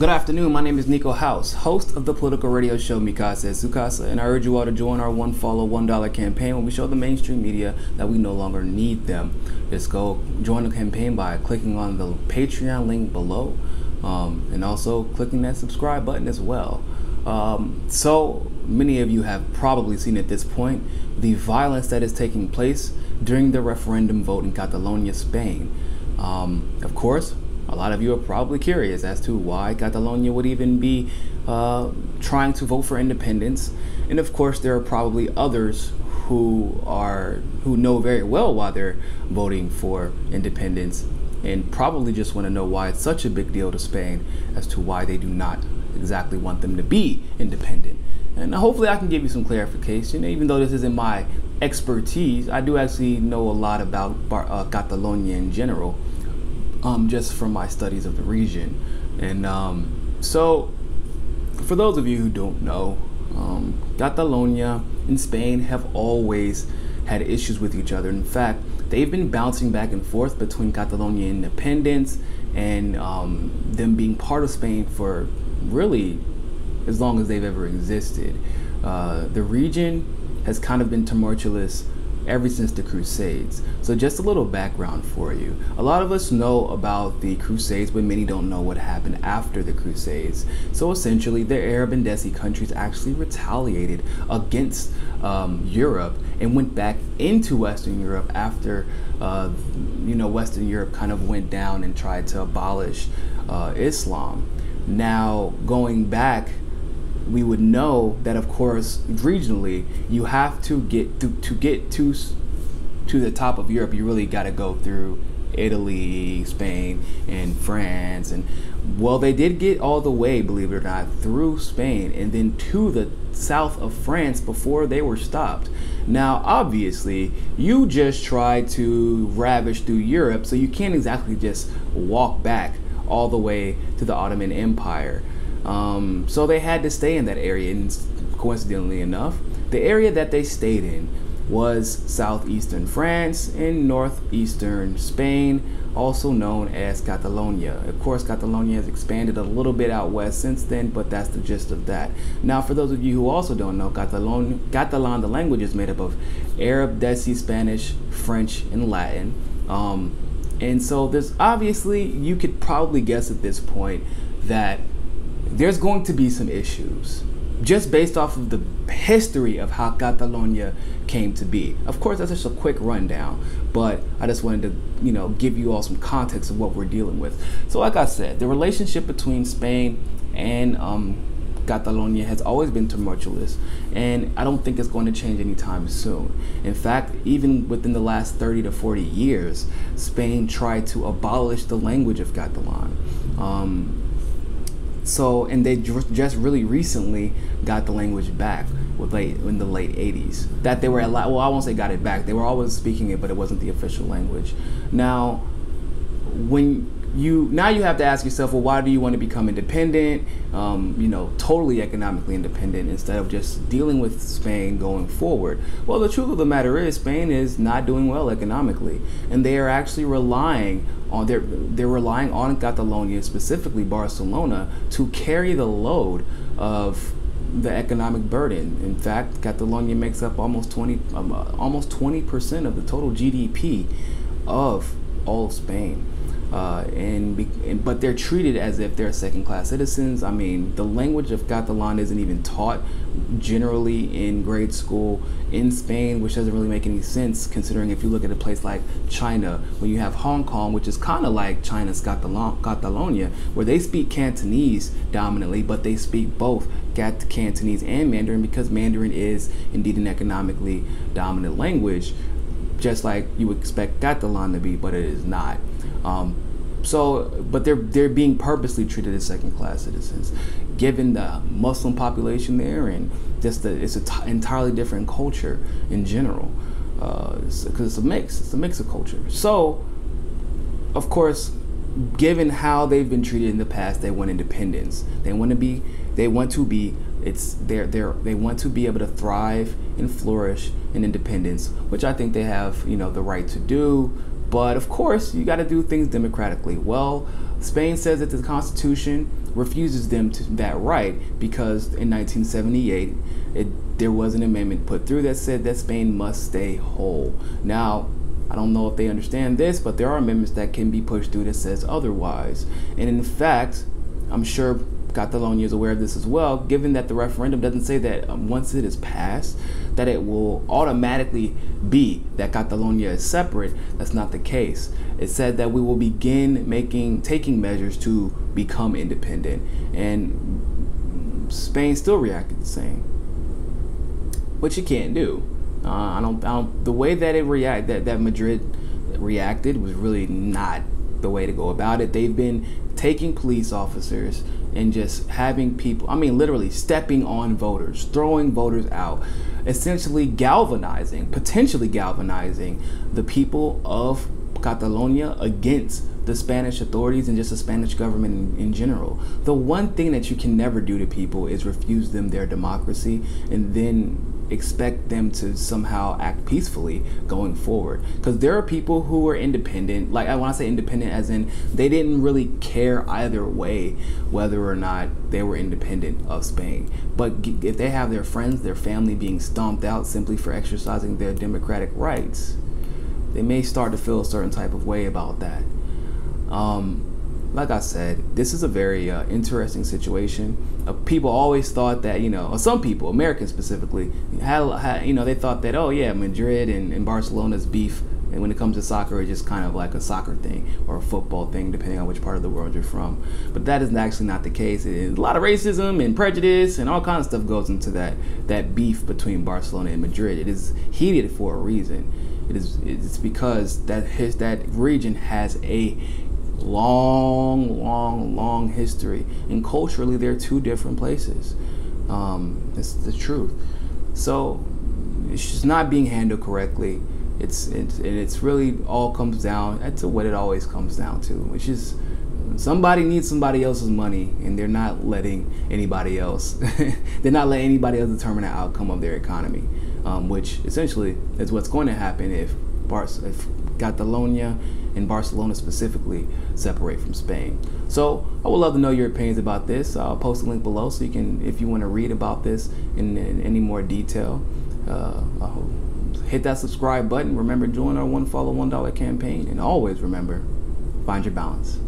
Good afternoon, my name is Niko House, host of the political radio show Mikasa Sukasa, and I urge you all to join our One Follow $1 campaign when we show the mainstream media that we no longer need them. Just go join the campaign by clicking on the Patreon link below, and also clicking that subscribe button as well. So many of you have probably seen at this point the violence that is taking place during the referendum vote in Catalonia, Spain. Of course, a lot of you are probably curious as to why Catalonia would even be trying to vote for independence. And of course, there are probably others who know very well why they're voting for independence and probably just want to know why it's such a big deal to Spain as to why they do not exactly want them to be independent. And hopefully I can give you some clarification. Even though this isn't my expertise, I do actually know a lot about Catalonia in general. Just from my studies of the region. And so for those of you who don't know, Catalonia and Spain have always had issues with each other. In fact, they've been bouncing back and forth between Catalonia independence and them being part of Spain for really as long as they've ever existed. The region has kind of been tumultuous ever since the Crusades. So just a little background for you. A lot of us know about the Crusades, but many don't know what happened after the Crusades. So essentially, the Arab and Desi countries actually retaliated against Europe and went back into Western Europe after Western Europe kind of went down and tried to abolish Islam. Now, going back, we would know that, of course, regionally, you have to get to the top of Europe. You really got to go through Italy, Spain, and France. And well, they did get all the way, believe it or not, through Spain and then to the south of France before they were stopped. Now, obviously, you just tried to ravage through Europe, so you can't exactly just walk back all the way to the Ottoman Empire. So they had to stay in that area, and coincidentally enough, the area that they stayed in was southeastern France and northeastern Spain, also known as Catalonia. Of course, Catalonia has expanded a little bit out west since then, but that's the gist of that. Now, for those of you who also don't know, Catalan, the language is made up of Arab, Desi, Spanish, French, and Latin. And so there's obviously, you could probably guess at this point that there's going to be some issues just based off of the history of how Catalonia came to be. Of course, that's just a quick rundown, but I just wanted to, give you all some context of what we're dealing with. So like I said, the relationship between Spain and Catalonia has always been tumultuous, and I don't think it's going to change anytime soon. In fact, even within the last 30 to 40 years, Spain tried to abolish the language of Catalan. And they just really recently got the language back in the late 80s. That they were allowed, well, I won't say got it back. They were always speaking it, but it wasn't the official language. Now, you have to ask yourself, well, why do you want to become independent, totally economically independent, instead of just dealing with Spain going forward? Well, the truth of the matter is Spain is not doing well economically, and they are actually relying on they're relying on Catalonia, specifically Barcelona, to carry the load of the economic burden. In fact, Catalonia makes up almost 20% of the total GDP of all of Spain. But they're treated as if they're second-class citizens. I mean, the language of Catalan isn't even taught generally in grade school in Spain, which doesn't really make any sense considering if you look at a place like China, when you have Hong Kong, which is kind of like China's Catalonia, where they speak Cantonese dominantly, but they speak both Cantonese and Mandarin because Mandarin is indeed an economically dominant language, just like you would expect Catalan to be, but it is not. But they're being purposely treated as second-class citizens, given the Muslim population there, and just it's an entirely different culture in general, because it's a mix of culture. So, of course, given how they've been treated in the past, they want independence. They want to be able to thrive and flourish in independence, which I think they have, the right to do. But of course, you got to do things democratically. Well, Spain says that the Constitution refuses them to that right because in 1978, there was an amendment put through that said that Spain must stay whole. Now, I don't know if they understand this, but there are amendments that can be pushed through that says otherwise. And in fact, I'm sure Catalonia is aware of this as well, given that the referendum doesn't say that once it is passed, that it will automatically be that Catalonia is separate. That's not the case. It said that we will begin taking measures to become independent, and Spain still reacted the same, which you can't do. I don't. The way that that Madrid reacted was really not the way to go about it. They've been taking police officers and just having people, I mean, literally stepping on voters, throwing voters out, essentially potentially galvanizing the people of Catalonia against the Spanish authorities and just the Spanish government in general. The one thing that you can never do to people is refuse them their democracy and then expect them to somehow act peacefully going forward, because there are people who are independent. Like, I want to say independent as in they didn't really care either way whether or not they were independent of Spain, but if they have their friends, their family being stomped out simply for exercising their democratic rights, they may start to feel a certain type of way about that. Like I said, this is a very interesting situation. People always thought that, or some people, Americans specifically, they thought that, oh yeah, Madrid and Barcelona's beef, and when it comes to soccer, it's just kind of like a soccer thing or a football thing, depending on which part of the world you're from. But that is actually not the case. A lot of racism and prejudice and all kinds of stuff goes into that beef between Barcelona and Madrid. It is heated for a reason. It's because that region has a long history, and culturally they're two different places. It's the truth. So it's just not being handled correctly. It's really all comes down to what it always comes down to, which is somebody needs somebody else's money, and they're not letting anybody else they're not letting anybody else determine the outcome of their economy, which essentially is what's going to happen if Catalonia and Barcelona specifically separate from Spain. So I would love to know your opinions about this. I'll post a link below so you can, if you want to read about this in any more detail, hit that subscribe button. Remember, join our $1 follow $1 campaign, and always remember, find your balance.